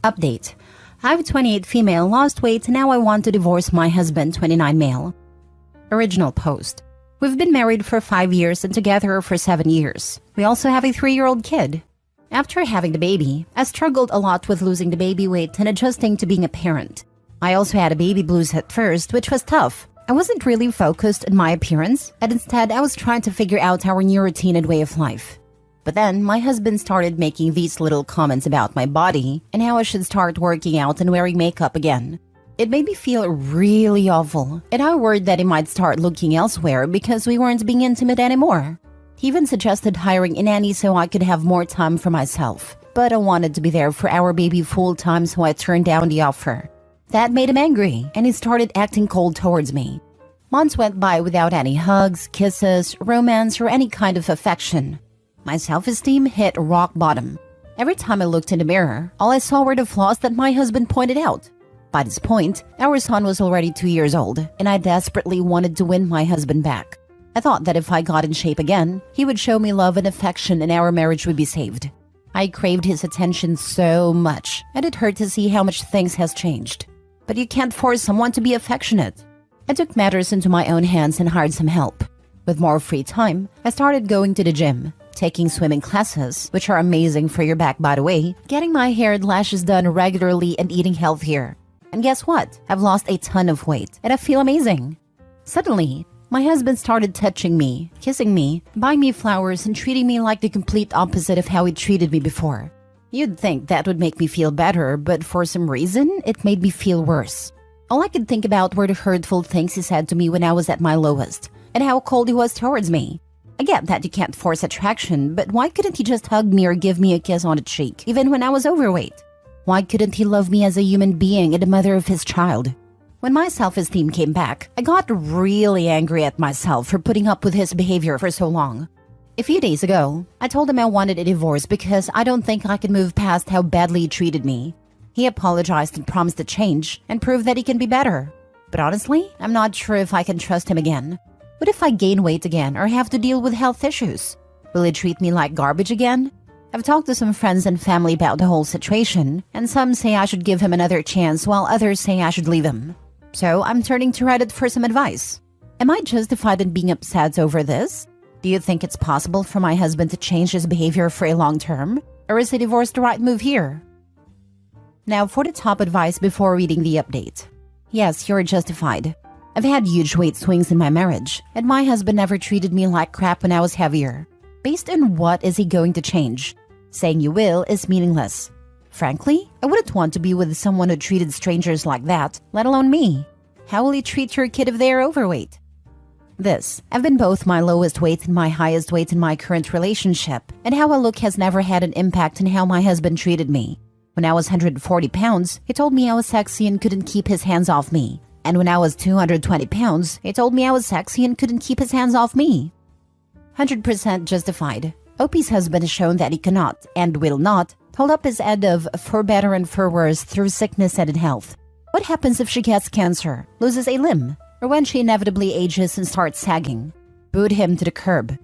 Update. I'm 28 female, lost weight, and now I want to divorce my husband, 29 male. Original post. We've been married for 5 years and together for 7 years. We also have a 3-year-old kid. After having the baby, I struggled a lot with losing the baby weight and adjusting to being a parent. I also had a baby blues at first, which was tough. I wasn't really focused on my appearance, and instead I was trying to figure out our new routine and way of life. But then, my husband started making these little comments about my body and how I should start working out and wearing makeup again. It made me feel really awful, and I worried that he might start looking elsewhere because we weren't being intimate anymore. He even suggested hiring a nanny so I could have more time for myself. But I wanted to be there for our baby full-time, so I turned down the offer. That made him angry, and he started acting cold towards me. Months went by without any hugs, kisses, romance, or any kind of affection. My self-esteem hit rock bottom. Every time I looked in the mirror, all I saw were the flaws that my husband pointed out. By this point, our son was already 2 years old, and I desperately wanted to win my husband back. I thought that if I got in shape again, he would show me love and affection and our marriage would be saved. I craved his attention so much, and it hurt to see how much things has changed. But you can't force someone to be affectionate. I took matters into my own hands and hired some help. With more free time, I started going to the gym, taking swimming classes, which are amazing for your back by the way, getting my hair and lashes done regularly, and eating healthier. And guess what? I've lost a ton of weight, and I feel amazing. Suddenly, my husband started touching me, kissing me, buying me flowers, and treating me like the complete opposite of how he treated me before. You'd think that would make me feel better, but for some reason, it made me feel worse. All I could think about were the hurtful things he said to me when I was at my lowest, and how cold he was towards me. I get that you can't force attraction, but why couldn't he just hug me or give me a kiss on the cheek, even when I was overweight? Why couldn't he love me as a human being and the mother of his child? When my self-esteem came back, I got really angry at myself for putting up with his behavior for so long. A few days ago, I told him I wanted a divorce because I don't think I could move past how badly he treated me. He apologized and promised to change and prove that he can be better. But honestly, I'm not sure if I can trust him again. What if I gain weight again or have to deal with health issues? Will he treat me like garbage again? I've talked to some friends and family about the whole situation, and some say I should give him another chance while others say I should leave him. So I'm turning to Reddit for some advice. Am I justified in being upset over this? Do you think it's possible for my husband to change his behavior for a long term? Or is a divorce the right move here? Now for the top advice before reading the update. Yes, you're justified. I've had huge weight swings in my marriage, and my husband never treated me like crap when I was heavier. Based on what is he going to change? Saying you will is meaningless. Frankly, I wouldn't want to be with someone who treated strangers like that, let alone me. How will he treat your kid if they are overweight? I've been both my lowest weight and my highest weight in my current relationship, and how I look has never had an impact on how my husband treated me. When I was 140 pounds, he told me I was sexy and couldn't keep his hands off me. And when I was 220 pounds, he told me I was sexy and couldn't keep his hands off me. 100% justified. OP's husband has shown that he cannot, and will not, hold up his end of for better and for worse through sickness and in health. What happens if she gets cancer, loses a limb, or when she inevitably ages and starts sagging? Boot him to the curb.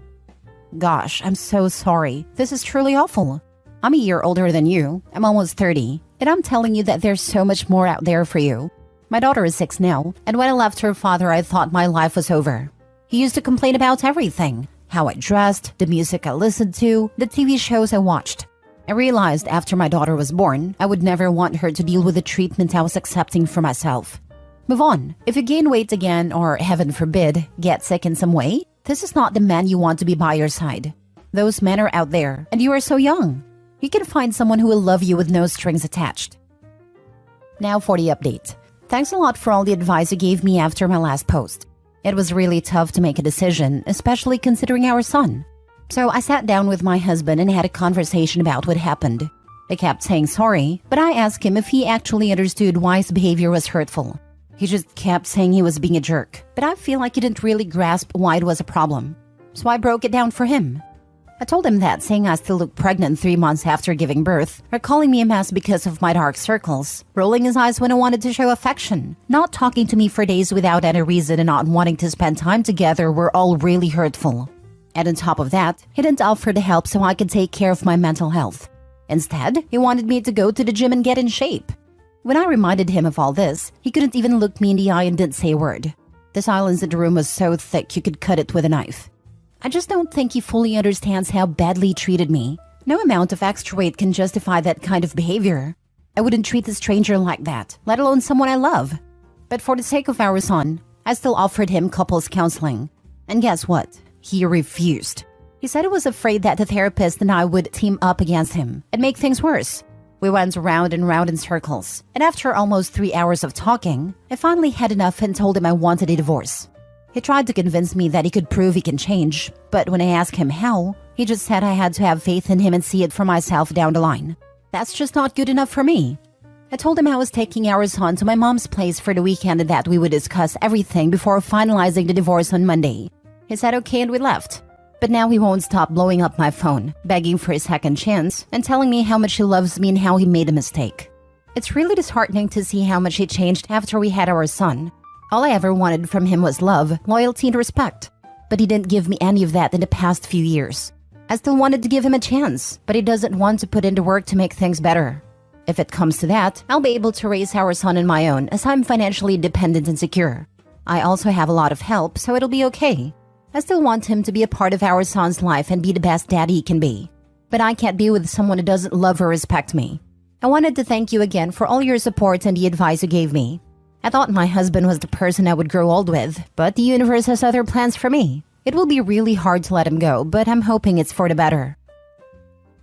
Gosh, I'm so sorry. This is truly awful. I'm a year older than you. I'm almost 30, and I'm telling you that there's so much more out there for you. My daughter is 6 now, and when I left her father, I thought my life was over. He used to complain about everything. How I dressed, the music I listened to, the TV shows I watched. I realized after my daughter was born, I would never want her to deal with the treatment I was accepting for myself. Move on. If you gain weight again, or heaven forbid, get sick in some way, this is not the man you want to be by your side. Those men are out there, and you are so young. You can find someone who will love you with no strings attached. Now for the update. Thanks a lot for all the advice you gave me after my last post. It was really tough to make a decision, especially considering our son. So I sat down with my husband and had a conversation about what happened. I kept saying sorry, but I asked him if he actually understood why his behavior was hurtful. He just kept saying he was being a jerk, but I feel like he didn't really grasp why it was a problem. So I broke it down for him. I told him that saying I still looked pregnant 3 months after giving birth, or calling me a mess because of my dark circles, rolling his eyes when I wanted to show affection, not talking to me for days without any reason, and not wanting to spend time together were all really hurtful. And on top of that, he didn't offer the help so I could take care of my mental health. Instead, he wanted me to go to the gym and get in shape. When I reminded him of all this, he couldn't even look me in the eye and didn't say a word. The silence in the room was so thick you could cut it with a knife. I just don't think he fully understands how badly he treated me. No amount of extra weight can justify that kind of behavior. I wouldn't treat a stranger like that, let alone someone I love. But for the sake of our son, I still offered him couples counseling. And guess what? He refused. He said he was afraid that the therapist and I would team up against him and make things worse. We went round and round in circles, and after almost 3 hours of talking, I finally had enough and told him I wanted a divorce. He tried to convince me that he could prove he can change, but when I asked him how, he just said I had to have faith in him and see it for myself down the line. That's just not good enough for me. I told him I was taking our son to my mom's place for the weekend and that we would discuss everything before finalizing the divorce on Monday. He said okay and we left. But now he won't stop blowing up my phone, begging for a second chance, and telling me how much he loves me and how he made a mistake. It's really disheartening to see how much he changed after we had our son. All I ever wanted from him was love, loyalty, and respect. But he didn't give me any of that in the past few years. I still wanted to give him a chance, but he doesn't want to put in the work to make things better. If it comes to that, I'll be able to raise our son on my own as I'm financially independent and secure. I also have a lot of help, so it'll be okay. I still want him to be a part of our son's life and be the best dad he can be. But I can't be with someone who doesn't love or respect me. I wanted to thank you again for all your support and the advice you gave me. I thought my husband was the person I would grow old with, but the universe has other plans for me. It will be really hard to let him go, but I'm hoping it's for the better.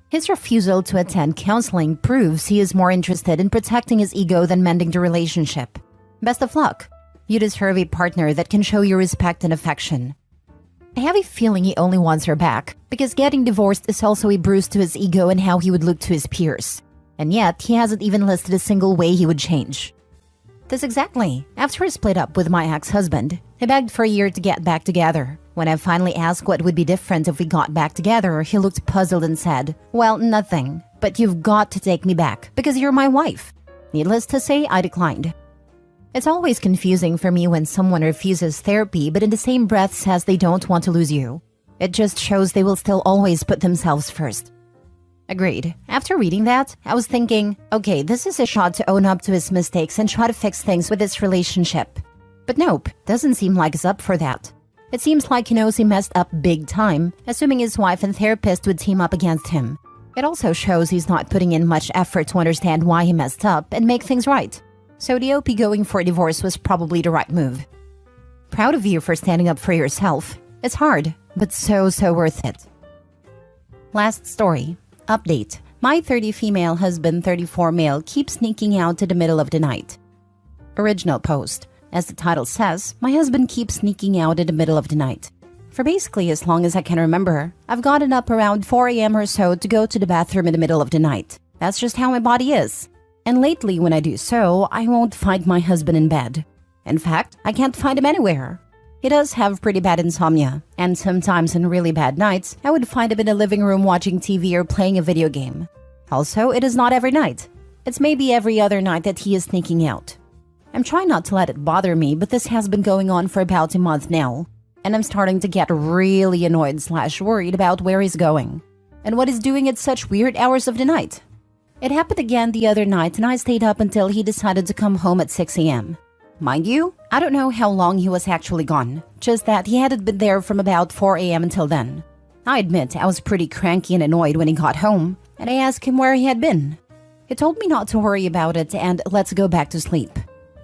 His refusal to attend counseling proves he is more interested in protecting his ego than mending the relationship. Best of luck. You deserve a partner that can show you respect and affection. I have a feeling he only wants her back, because getting divorced is also a bruise to his ego and how he would look to his peers. And yet, he hasn't even listed a single way he would change. This exactly. After I split up with my ex-husband, I begged for a year to get back together. When I finally asked what would be different if we got back together, he looked puzzled and said, "Well, nothing, but you've got to take me back, because you're my wife." Needless to say, I declined. It's always confusing for me when someone refuses therapy but in the same breath says they don't want to lose you. It just shows they will still always put themselves first. Agreed. After reading that, I was thinking, okay, this is a shot to own up to his mistakes and try to fix things with this relationship. But nope, doesn't seem like he's up for that. It seems like he knows he messed up big time, assuming his wife and therapist would team up against him. It also shows he's not putting in much effort to understand why he messed up and make things right. So the OP going for a divorce was probably the right move. Proud of you for standing up for yourself. It's hard, but so worth it. Last story. Update. My 30 female husband, 34 male, keeps sneaking out to the middle of the night. Original post. As the title says, my husband keeps sneaking out in the middle of the night. For basically as long as I can remember, I've gotten up around 4 a.m. or so to go to the bathroom in the middle of the night. That's just how my body is. And lately when I do so, I won't find my husband in bed. In fact, I can't find him anywhere. He does have pretty bad insomnia, and sometimes on really bad nights, I would find him in the living room watching TV or playing a video game. Also, it is not every night. It's maybe every other night that he is sneaking out. I'm trying not to let it bother me, but this has been going on for about a month now, and I'm starting to get really annoyed/worried about where he's going, and what he's doing at such weird hours of the night. It happened again the other night and I stayed up until he decided to come home at 6 a.m. Mind you, I don't know how long he was actually gone, just that he hadn't been there from about 4 a.m. until then. I admit I was pretty cranky and annoyed when he got home, and I asked him where he had been. He told me not to worry about it and let's go back to sleep.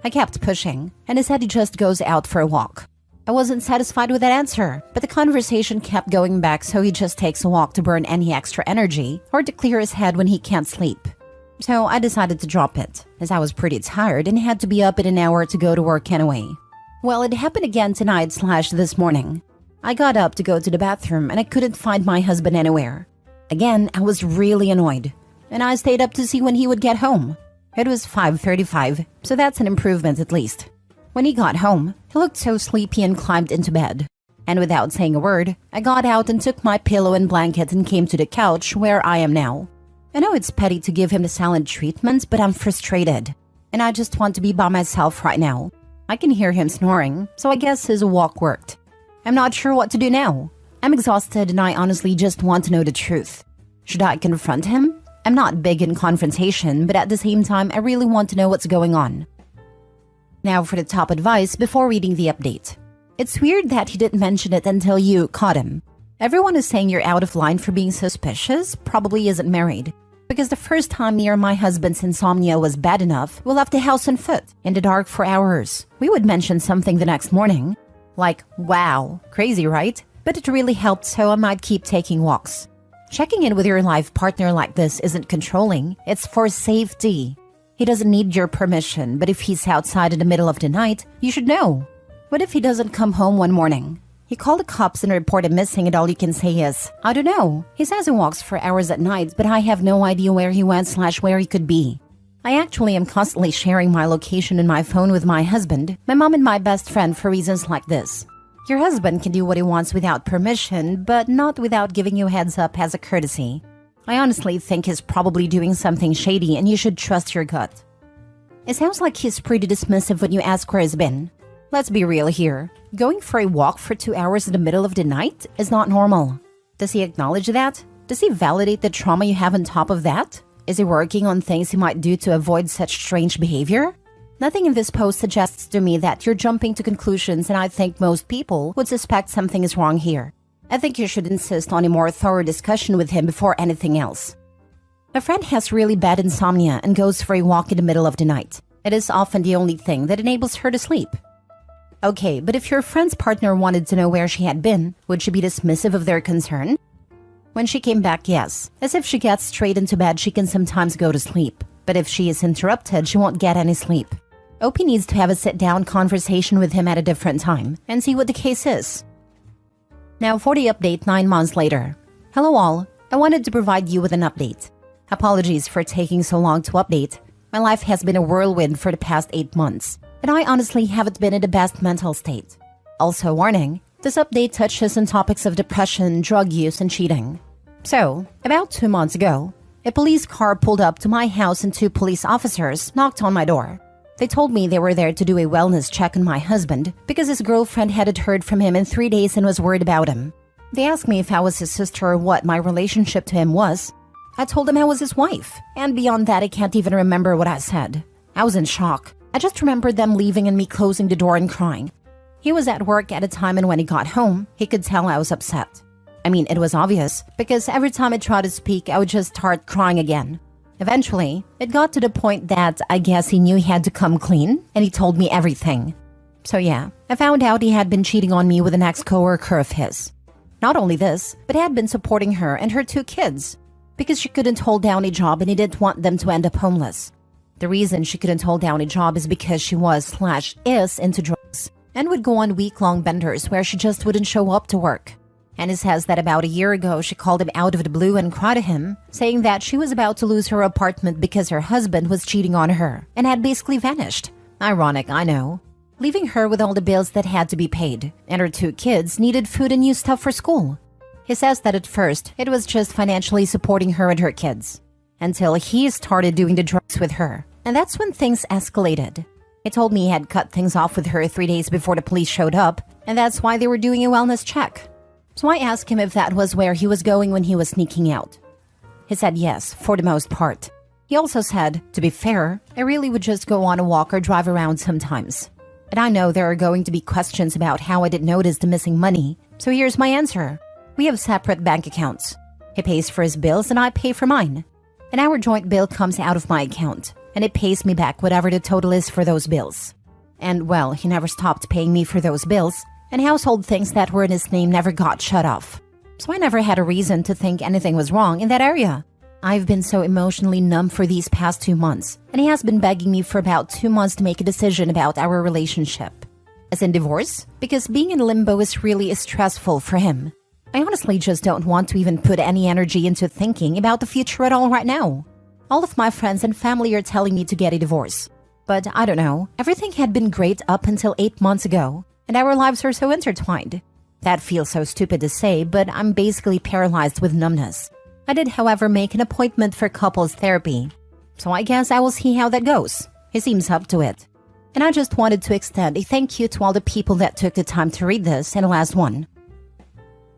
I kept pushing, and he said he just goes out for a walk. I wasn't satisfied with that answer, but the conversation kept going back, so he just takes a walk to burn any extra energy or to clear his head when he can't sleep. So I decided to drop it, as I was pretty tired and had to be up in an hour to go to work anyway. Well, it happened again tonight/this morning. I got up to go to the bathroom and I couldn't find my husband anywhere. Again, I was really annoyed, and I stayed up to see when he would get home. It was 5:35, so that's an improvement at least. When he got home, he looked so sleepy and climbed into bed. And without saying a word, I got out and took my pillow and blanket and came to the couch where I am now. I know it's petty to give him the silent treatment, but I'm frustrated. And I just want to be by myself right now. I can hear him snoring, so I guess his walk worked. I'm not sure what to do now. I'm exhausted and I honestly just want to know the truth. Should I confront him? I'm not big in confrontation, but at the same time, I really want to know what's going on. Now for the top advice before reading the update. It's weird that he didn't mention it until you caught him. Everyone is saying you're out of line for being suspicious, probably isn't married. Because the first time me or my husband's insomnia was bad enough, we left the house on foot, in the dark for hours. We would mention something the next morning. Like, wow, crazy, right? But it really helped, so I might keep taking walks. Checking in with your life partner like this isn't controlling, it's for safety. He doesn't need your permission, but if he's outside in the middle of the night, you should know. What if he doesn't come home one morning? You call the cops and report him missing and all you can say is, I don't know. He says he walks for hours at night, but I have no idea where he went / where he could be. I actually am constantly sharing my location in my phone with my husband, my mom and my best friend for reasons like this. Your husband can do what he wants without permission, but not without giving you a heads up as a courtesy. I honestly think he's probably doing something shady and you should trust your gut. It sounds like he's pretty dismissive when you ask where he's been. Let's be real here. Going for a walk for 2 hours in the middle of the night is not normal. Does he acknowledge that? Does he validate the trauma you have on top of that? Is he working on things he might do to avoid such strange behavior? Nothing in this post suggests to me that you're jumping to conclusions, and I think most people would suspect something is wrong here. I think you should insist on a more thorough discussion with him before anything else. A friend has really bad insomnia and goes for a walk in the middle of the night. It is often the only thing that enables her to sleep. Okay, but if your friend's partner wanted to know where she had been, would she be dismissive of their concern? When she came back, yes. As if she gets straight into bed, she can sometimes go to sleep. But if she is interrupted, she won't get any sleep. OP needs to have a sit-down conversation with him at a different time and see what the case is. Now for the update 9 months later. Hello all, I wanted to provide you with an update. Apologies for taking so long to update. My life has been a whirlwind for the past 8 months, and I honestly haven't been in the best mental state. Also warning, this update touches on topics of depression, drug use, and cheating. So, about 2 months ago, a police car pulled up to my house and 2 police officers knocked on my door. They told me they were there to do a wellness check on my husband because his girlfriend hadn't heard from him in 3 days and was worried about him. They asked me if I was his sister or what my relationship to him was. I told them I was his wife, and beyond that I can't even remember what I said. I was in shock. I just remembered them leaving and me closing the door and crying. He was at work at a time, and when he got home, he could tell I was upset. I mean, it was obvious, because every time I tried to speak, I would just start crying again. Eventually, it got to the point that I guess he knew he had to come clean, and he told me everything. So yeah, I found out he had been cheating on me with an ex-coworker of his. Not only this, but he had been supporting her and her 2 kids, because she couldn't hold down a job and he didn't want them to end up homeless. The reason she couldn't hold down a job is because she was/is into drugs, and would go on week-long benders where she just wouldn't show up to work. And he says that about a year ago, she called him out of the blue and cried to him, saying that she was about to lose her apartment because her husband was cheating on her and had basically vanished. Ironic, I know. Leaving her with all the bills that had to be paid, and her 2 kids needed food and new stuff for school. He says that at first, it was just financially supporting her and her kids, until he started doing the drugs with her, and that's when things escalated. He told me he had cut things off with her 3 days before the police showed up, and that's why they were doing a wellness check. So I asked him if that was where he was going when he was sneaking out. He said yes, for the most part. He also said, to be fair, I really would just go on a walk or drive around sometimes. And I know there are going to be questions about how I didn't notice the missing money, so here's my answer. We have separate bank accounts. He pays for his bills and I pay for mine. And our joint bill comes out of my account, and it pays me back whatever the total is for those bills. And well, he never stopped paying me for those bills, and household things that were in his name never got shut off. So I never had a reason to think anything was wrong in that area. I've been so emotionally numb for these past 2 months, and he has been begging me for about 2 months to make a decision about our relationship. As in divorce, because being in limbo is really stressful for him. I honestly just don't want to even put any energy into thinking about the future at all right now. All of my friends and family are telling me to get a divorce. But I don't know, everything had been great up until 8 months ago, and our lives are so intertwined. That feels so stupid to say, but I'm basically paralyzed with numbness. I did, however, make an appointment for couples therapy, so I guess I will see how that goes. He seems up to it. And I just wanted to extend a thank you to all the people that took the time to read this and the last one.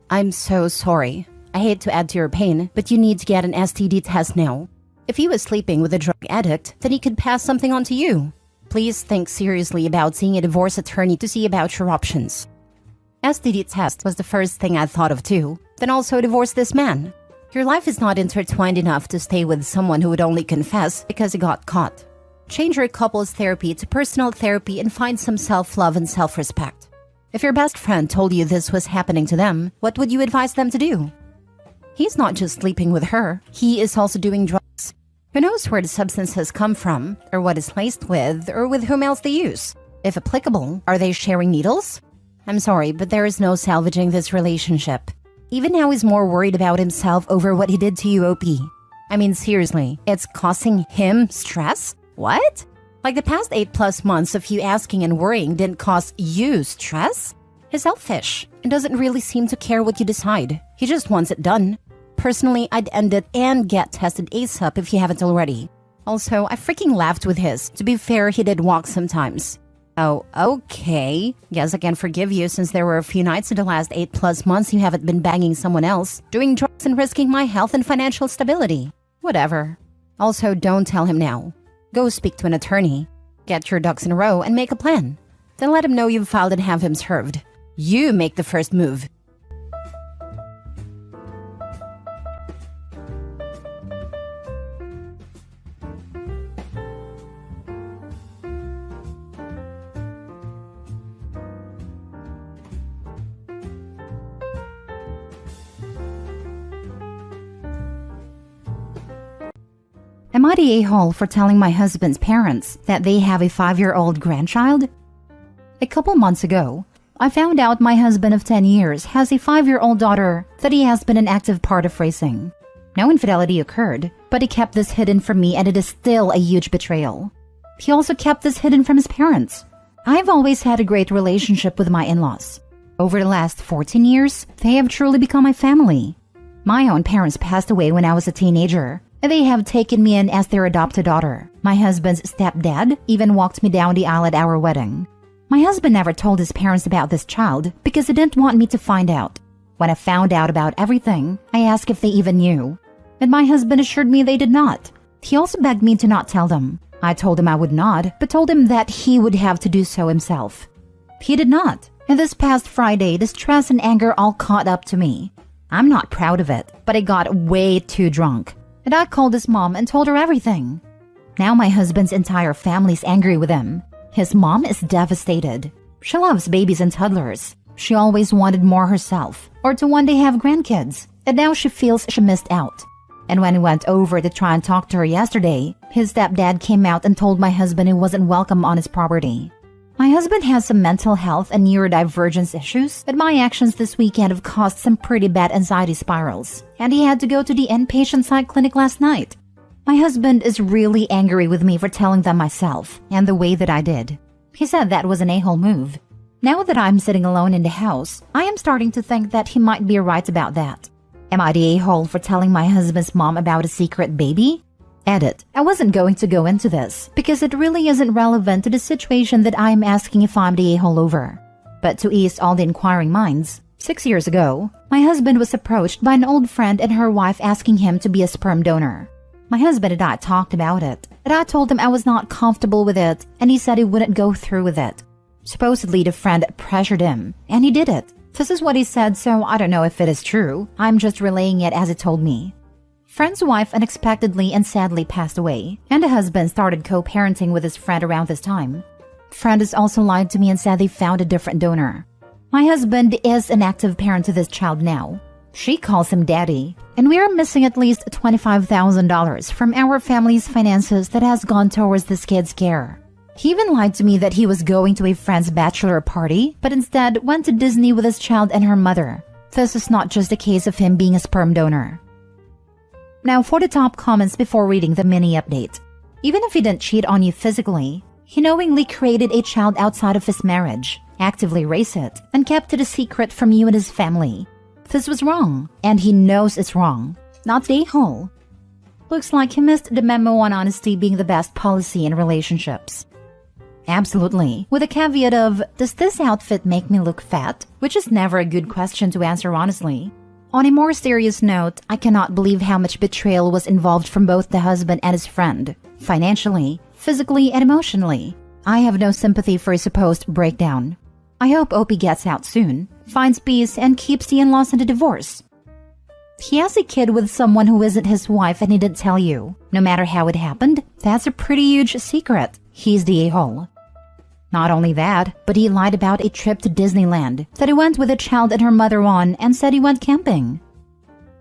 I'm so sorry. I hate to add to your pain, but you need to get an STD test now. If he was sleeping with a drug addict, then he could pass something on to you. Please think seriously about seeing a divorce attorney to see about your options. STD test was the first thing I thought of too. Then also divorce this man. Your life is not intertwined enough to stay with someone who would only confess because he got caught. Change your couple's therapy to personal therapy and find some self-love and self-respect. If your best friend told you this was happening to them, what would you advise them to do? He's not just sleeping with her, he is also doing drugs. Who knows where the substances come from, or what it's laced with, or with whom else they use? If applicable, are they sharing needles? I'm sorry, but there is no salvaging this relationship. Even now he's more worried about himself over what he did to you, OP. I mean, seriously, it's causing him stress? What? Like the past 8+ months of you asking and worrying didn't cause you stress? He's selfish and doesn't really seem to care what you decide. He just wants it done. Personally, I'd end it and get tested ASAP if you haven't already. Also, I freaking laughed with his. To be fair, he did walk sometimes. Oh, okay. Guess I can forgive you since there were a few nights in the last 8+ months you haven't been banging someone else, doing drugs and risking my health and financial stability. Whatever. Also, don't tell him now. Go speak to an attorney. Get your ducks in a row and make a plan. Then let him know you've filed and have him served. You make the first move. Am I the a-hole for telling my husband's parents that they have a 5-year-old grandchild? A couple months ago, I found out my husband of 10 years has a 5-year-old daughter that he has been an active part of raising. No infidelity occurred, but he kept this hidden from me and it is still a huge betrayal. He also kept this hidden from his parents. I've always had a great relationship with my in-laws. Over the last 14 years, they have truly become my family. My own parents passed away when I was a teenager. They have taken me in as their adopted daughter. My husband's stepdad even walked me down the aisle at our wedding. My husband never told his parents about this child because he didn't want me to find out. When I found out about everything, I asked if they even knew. And my husband assured me they did not. He also begged me to not tell them. I told him I would not, but told him that he would have to do so himself. He did not. And this past Friday, the stress and anger all caught up to me. I'm not proud of it, but I got way too drunk. And I called his mom and told her everything. Now my husband's entire family's angry with him. His mom is devastated. She loves babies and toddlers. She always wanted more herself, or to one day have grandkids, and now she feels she missed out. And when he went over to try and talk to her yesterday, his stepdad came out and told my husband he wasn't welcome on his property. My husband has some mental health and neurodivergence issues, and my actions this weekend have caused some pretty bad anxiety spirals, and he had to go to the inpatient psych clinic last night. My husband is really angry with me for telling them myself, and the way that I did. He said that was an a-hole move. Now that I'm sitting alone in the house, I am starting to think that he might be right about that. Am I the a-hole for telling my husband's mom about a secret baby? Edit. I wasn't going to go into this because it really isn't relevant to the situation that I'm asking if I'm the a-hole over. But to ease all the inquiring minds, 6 years ago, my husband was approached by an old friend and her wife asking him to be a sperm donor. My husband and I talked about it, and I told him I was not comfortable with it, and he said he wouldn't go through with it. Supposedly, the friend pressured him, and he did it. This is what he said, so I don't know if it is true. I'm just relaying it as he told me. Friend's wife unexpectedly and sadly passed away, and the husband started co-parenting with his friend around this time. Friend has also lied to me and said they found a different donor. My husband is an active parent to this child now. She calls him daddy, and we are missing at least $25,000 from our family's finances that has gone towards this kid's care. He even lied to me that he was going to a friend's bachelor party, but instead went to Disney with his child and her mother. This is not just a case of him being a sperm donor. Now for the top comments before reading the mini update. Even if he didn't cheat on you physically, he knowingly created a child outside of his marriage, actively raised it, and kept it a secret from you and his family. This was wrong, and he knows it's wrong. Not the a-hole. Looks like he missed the memo on honesty being the best policy in relationships. Absolutely, with a caveat of, does this outfit make me look fat? Which is never a good question to answer honestly. On a more serious note, I cannot believe how much betrayal was involved from both the husband and his friend. Financially, physically, and emotionally. I have no sympathy for his supposed breakdown. I hope Opie gets out soon, finds peace, and keeps the in-laws in the divorce. He has a kid with someone who isn't his wife and he didn't tell you. No matter how it happened, that's a pretty huge secret. He's the a-hole. Not only that, but he lied about a trip to Disneyland, that he went with a child and her mother on, and said he went camping.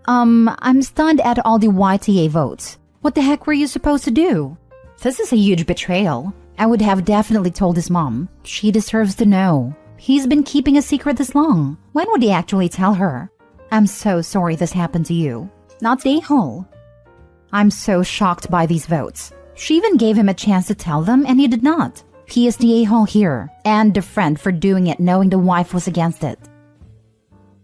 I'm stunned at all the YTA votes. What the heck were you supposed to do? This is a huge betrayal. I would have definitely told his mom. She deserves to know. He's been keeping a secret this long. When would he actually tell her? I'm so sorry this happened to you. Not the a-hole. I'm so shocked by these votes. She even gave him a chance to tell them, and he did not. He is the a-hole here, and the friend for doing it knowing the wife was against it.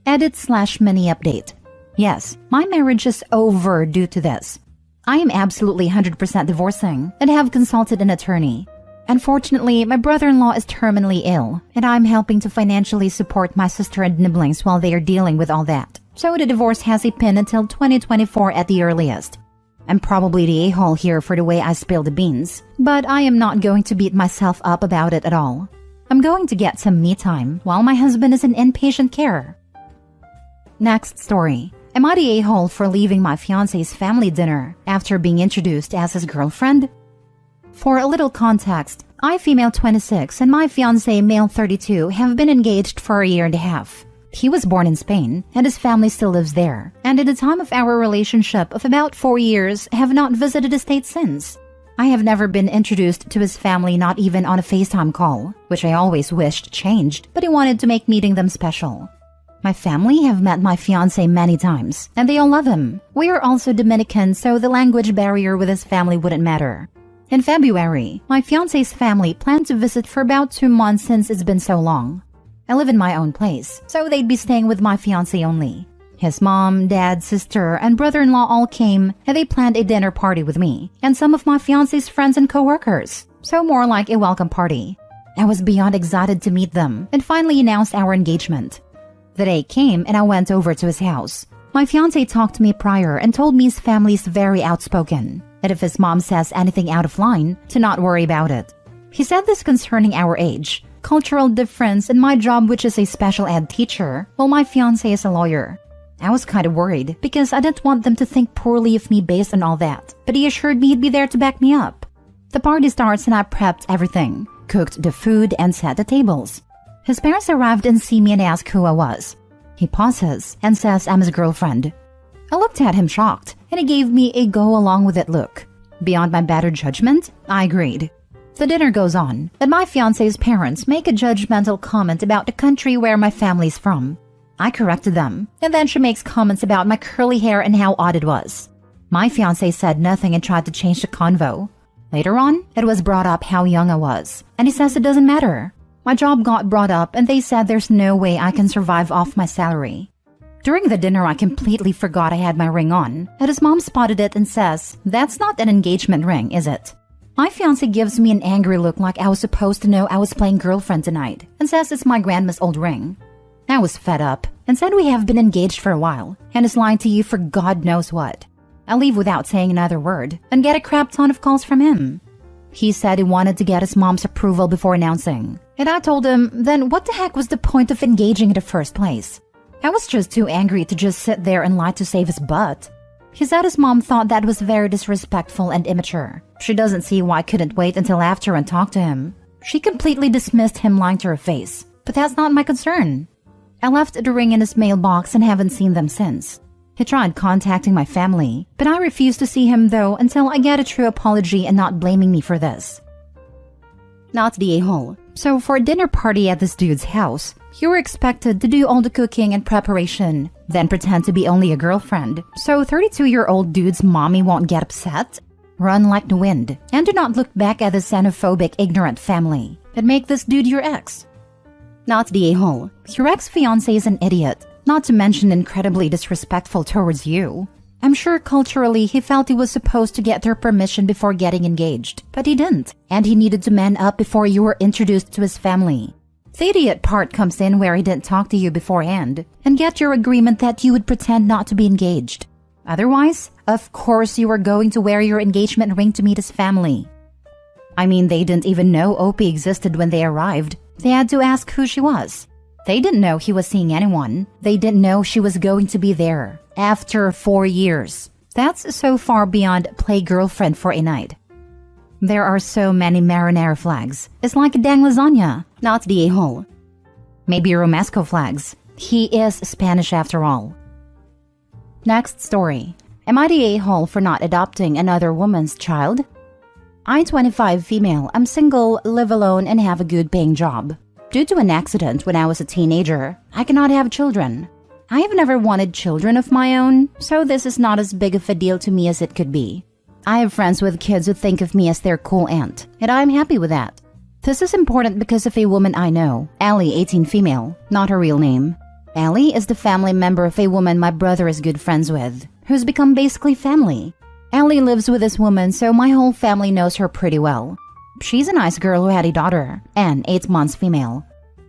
Edit/mini update. Yes, my marriage is over due to this. I am absolutely 100% divorcing and have consulted an attorney. Unfortunately, my brother-in-law is terminally ill, and I'm helping to financially support my sister and nibblings while they are dealing with all that. So the divorce has a pin until 2024 at the earliest. I'm probably the a-hole here for the way I spill the beans, but I am not going to beat myself up about it at all. I'm going to get some me time while my husband is in inpatient care. Next story. Am I the a-hole for leaving my fiancé's family dinner after being introduced as his girlfriend? For a little context, I, female 26, and my fiancé, male 32, have been engaged for a year and a half. He was born in Spain, and his family still lives there, and at the time of our relationship of about 4 years, have not visited the States since. I have never been introduced to his family, not even on a FaceTime call, which I always wished changed, but he wanted to make meeting them special. My family have met my fiancé many times, and they all love him. We are also Dominican, so the language barrier with his family wouldn't matter. In February, my fiancé's family planned to visit for about 2 months since it's been so long. I live in my own place, so they'd be staying with my fiancé only. His mom, dad, sister, and brother-in-law all came, and they planned a dinner party with me and some of my fiancé's friends and co-workers, so more like a welcome party. I was beyond excited to meet them and finally announced our engagement. The day came and I went over to his house. My fiancé talked to me prior and told me his family is very outspoken, and if his mom says anything out of line, to not worry about it. He said this concerning our age, cultural difference, and my job, which is a special ed teacher, while my fiancé is a lawyer. I was kind of worried because I didn't want them to think poorly of me based on all that, but he assured me he'd be there to back me up. The party starts and I prepped everything, cooked the food, and set the tables. His parents arrived and see me and ask who I was. He pauses and says I'm his girlfriend. I looked at him shocked, and he gave me a go-along-with-it look. Beyond my better judgment, I agreed. The dinner goes on, and my fiancé's parents make a judgmental comment about the country where my family's from. I corrected them, and then she makes comments about my curly hair and how odd it was. My fiancé said nothing and tried to change the convo. Later on, it was brought up how young I was, and he says it doesn't matter. My job got brought up and they said there's no way I can survive off my salary. During the dinner, I completely forgot I had my ring on, and his mom spotted it and says, "That's not an engagement ring, is it?" My fiancé gives me an angry look like I was supposed to know I was playing girlfriend tonight, and says it's my grandma's old ring. I was fed up and said we have been engaged for a while, and is lying to you for God knows what. I leave without saying another word and get a crap ton of calls from him. He said he wanted to get his mom's approval before announcing, and I told him, then what the heck was the point of engaging in the first place? I was just too angry to just sit there and lie to save his butt. He said his mom thought that was very disrespectful and immature. She doesn't see why I couldn't wait until after and talk to him. She completely dismissed him lying to her face, but that's not my concern. I left the ring in his mailbox and haven't seen them since. He tried contacting my family, but I refused to see him though until I get a true apology and not blaming me for this. Not the a-hole. So for a dinner party at this dude's house, you were expected to do all the cooking and preparation, then pretend to be only a girlfriend, so 32-year-old dude's mommy won't get upset? Run like the wind, and do not look back at the xenophobic, ignorant family, and make this dude your ex. Not the a-hole. Your ex-fiancé is an idiot, not to mention incredibly disrespectful towards you. I'm sure culturally he felt he was supposed to get their permission before getting engaged, but he didn't, and he needed to man up before you were introduced to his family. The idiot part comes in where he didn't talk to you beforehand and get your agreement that you would pretend not to be engaged. Otherwise, of course you were going to wear your engagement ring to meet his family. I mean, they didn't even know Opie existed when they arrived. They had to ask who she was. They didn't know he was seeing anyone. They didn't know she was going to be there. After 4 years. That's so far beyond play girlfriend for a night. There are so many marinara flags. It's like a dang lasagna. Not the a-hole. Maybe Romesco flags. He is Spanish after all. Next story. Am I the a-hole for not adopting another woman's child? I'm 25 female. I'm single, live alone, and have a good paying job. Due to an accident when I was a teenager, I cannot have children. I have never wanted children of my own, so this is not as big of a deal to me as it could be. I have friends with kids who think of me as their cool aunt, and I'm happy with that. This is important because of a woman I know, Allie, 18 female, not her real name. Allie is the family member of a woman my brother is good friends with, who's become basically family. Allie lives with this woman, so my whole family knows her pretty well. She's a nice girl who had a daughter, Anne, 8 months female.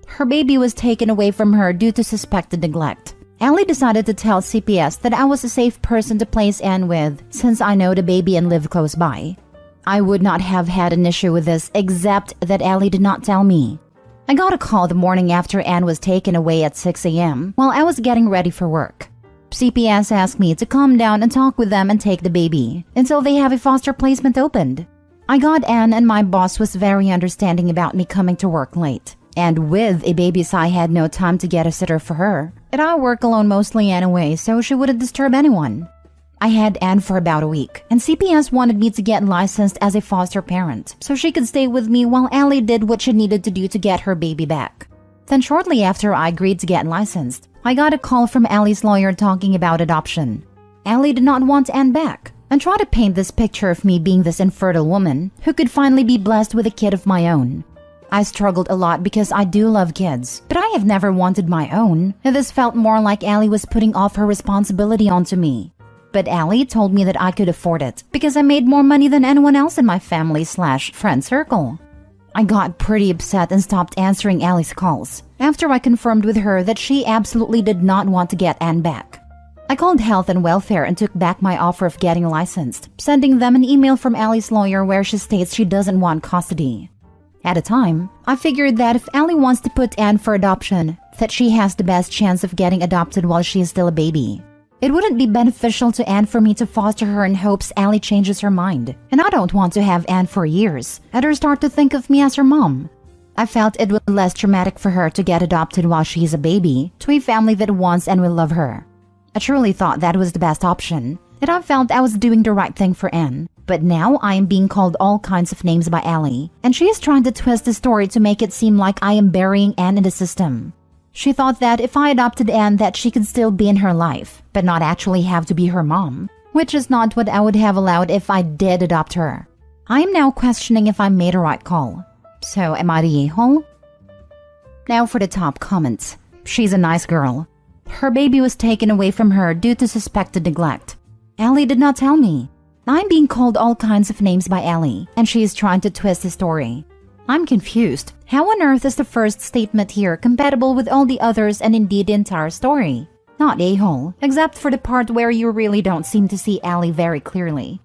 Her baby was taken away from her due to suspected neglect. Allie decided to tell CPS that I was a safe person to place Anne with since I know the baby and live close by. I would not have had an issue with this except that Allie did not tell me. I got a call the morning after Anne was taken away at 6 a.m. while I was getting ready for work. CPS asked me to calm down and talk with them and take the baby until they have a foster placement opened. I got Anne and my boss was very understanding about me coming to work late. And with a baby, so I had no time to get a sitter for her. And I work alone mostly anyway, so she wouldn't disturb anyone. I had Anne for about a week, and CPS wanted me to get licensed as a foster parent so she could stay with me while Allie did what she needed to do to get her baby back. Then shortly after I agreed to get licensed, I got a call from Allie's lawyer talking about adoption. Allie did not want Anne back, and tried to paint this picture of me being this infertile woman who could finally be blessed with a kid of my own. I struggled a lot because I do love kids, but I have never wanted my own, and this felt more like Allie was putting off her responsibility onto me. But Allie told me that I could afford it because I made more money than anyone else in my family/friend circle. I got pretty upset and stopped answering Allie's calls after I confirmed with her that she absolutely did not want to get Anne back. I called Health and Welfare and took back my offer of getting licensed, sending them an email from Allie's lawyer where she states she doesn't want custody. At the time, I figured that if Allie wants to put Anne for adoption, that she has the best chance of getting adopted while she is still a baby. It wouldn't be beneficial to Anne for me to foster her in hopes Allie changes her mind, and I don't want to have Anne for years and her start to think of me as her mom. I felt it would be less traumatic for her to get adopted while she is a baby to a family that wants and will love her. I truly thought that was the best option, and I felt I was doing the right thing for Anne. But now I am being called all kinds of names by Allie, and she is trying to twist the story to make it seem like I am burying Anne in the system. She thought that if I adopted Anne that she could still be in her life, but not actually have to be her mom, which is not what I would have allowed if I did adopt her. I am now questioning if I made a right call. So am I the a-hole? Now for the top comments. She's a nice girl. Her baby was taken away from her due to suspected neglect. Allie did not tell me. I'm being called all kinds of names by Allie, and she is trying to twist the story. I'm confused. How on earth is the first statement here compatible with all the others and indeed the entire story? Not a-hole, except for the part where you really don't seem to see Allie very clearly.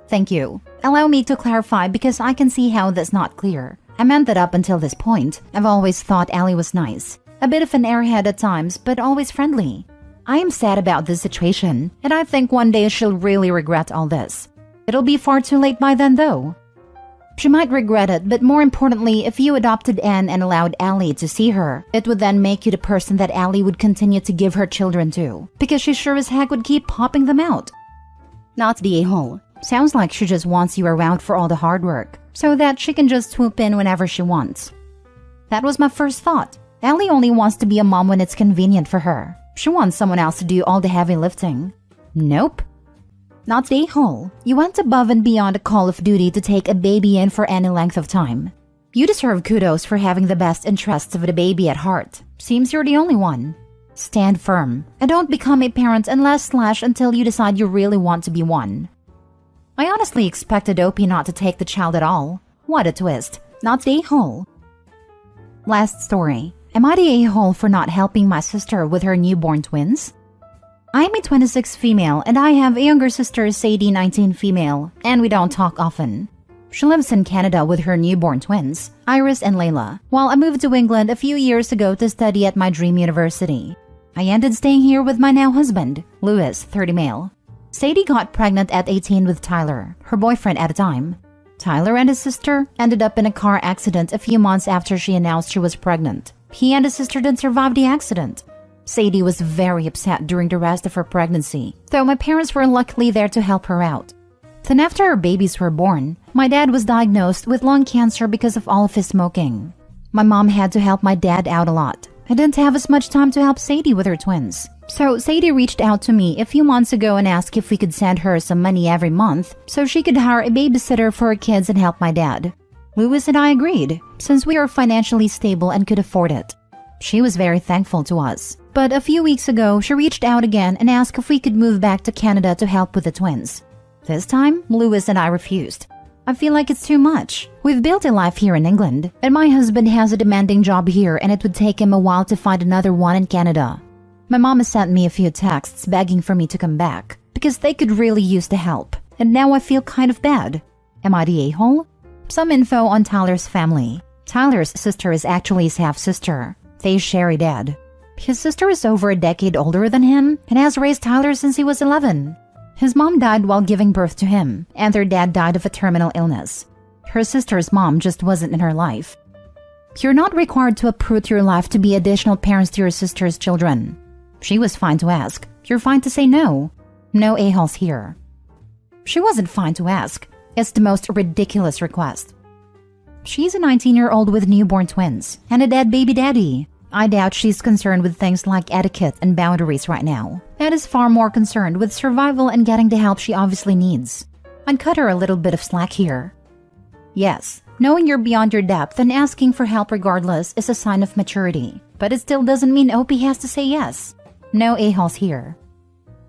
Thank you. Allow me to clarify because I can see how that's not clear. I meant that up until this point, I've always thought Allie was nice. A bit of an airhead at times, but always friendly. I am sad about this situation, and I think one day she'll really regret all this. It'll be far too late by then, though. She might regret it, but more importantly, if you adopted Anne and allowed Allie to see her, it would then make you the person that Allie would continue to give her children to, because she sure as heck would keep popping them out. Not the a-hole. Sounds like she just wants you around for all the hard work, so that she can just swoop in whenever she wants. That was my first thought. Allie only wants to be a mom when it's convenient for her. She wants someone else to do all the heavy lifting. Nope. Not the a-hole. You went above and beyond a call of duty to take a baby in for any length of time. You deserve kudos for having the best interests of the baby at heart. Seems you're the only one. Stand firm, and don't become a parent until you decide you really want to be one. I honestly expected Opie not to take the child at all. What a twist. Not the a-hole. Last story. Am I the a-hole for not helping my sister with her newborn twins? I'm a 26 female and I have a younger sister, Sadie, 19 female, and we don't talk often. She lives in Canada with her newborn twins, Iris and Layla, while I moved to England a few years ago to study at my dream university. I ended staying here with my now husband, Louis, 30 male. Sadie got pregnant at 18 with Tyler, her boyfriend at the time. Tyler and his sister ended up in a car accident a few months after she announced she was pregnant. He and his sister didn't survive the accident. Sadie was very upset during the rest of her pregnancy, though my parents were luckily there to help her out. Then after our babies were born, my dad was diagnosed with lung cancer because of all of his smoking. My mom had to help my dad out a lot. I didn't have as much time to help Sadie with her twins. So Sadie reached out to me a few months ago and asked if we could send her some money every month so she could hire a babysitter for her kids and help my dad. Louis and I agreed, since we are financially stable and could afford it. She was very thankful to us. But a few weeks ago, she reached out again and asked if we could move back to Canada to help with the twins. This time, Louis and I refused. I feel like it's too much. We've built a life here in England, and my husband has a demanding job here and it would take him a while to find another one in Canada. My mom has sent me a few texts begging for me to come back because they could really use the help, and now I feel kind of bad. Am I the a-hole? Some info on Tyler's family. Tyler's sister is actually his half-sister. They share a dad. His sister is over a decade older than him and has raised Tyler since he was 11. His mom died while giving birth to him, and their dad died of a terminal illness. Her sister's mom just wasn't in her life. You're not required to uproot your life to be additional parents to your sister's children. She was fine to ask. You're fine to say no. No a-holes here. She wasn't fine to ask. It's the most ridiculous request. She's a 19-year-old with newborn twins and a dead baby daddy. I doubt she's concerned with things like etiquette and boundaries right now. That is far more concerned with survival and getting the help she obviously needs. I'd cut her a little bit of slack here. Yes, knowing you're beyond your depth and asking for help regardless is a sign of maturity, but it still doesn't mean Opie has to say yes. No a-holes here.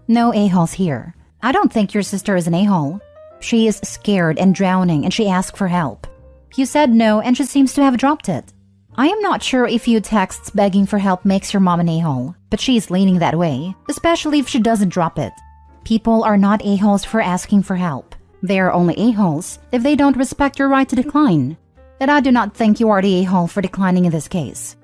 No a-holes here. I don't think your sister is an a-hole. She is scared and drowning and she asked for help. You said no and she seems to have dropped it. I am not sure if you texts begging for help makes your mom an a-hole, but she's leaning that way, especially if she doesn't drop it. People are not a-holes for asking for help. They are only a-holes if they don't respect your right to decline. And I do not think you are the a-hole for declining in this case.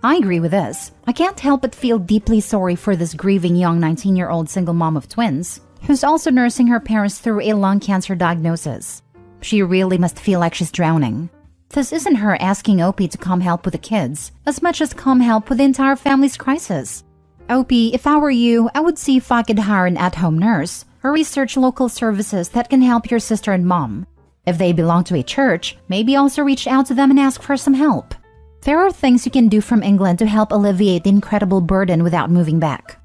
I agree with this. I can't help but feel deeply sorry for this grieving young 19-year-old single mom of twins, who's also nursing her parents through a lung cancer diagnosis. She really must feel like she's drowning. This isn't her asking Opie to come help with the kids, as much as come help with the entire family's crisis. Opie, if I were you, I would see if I could hire an at-home nurse or research local services that can help your sister and mom. If they belong to a church, maybe also reach out to them and ask for some help. There are things you can do from England to help alleviate the incredible burden without moving back.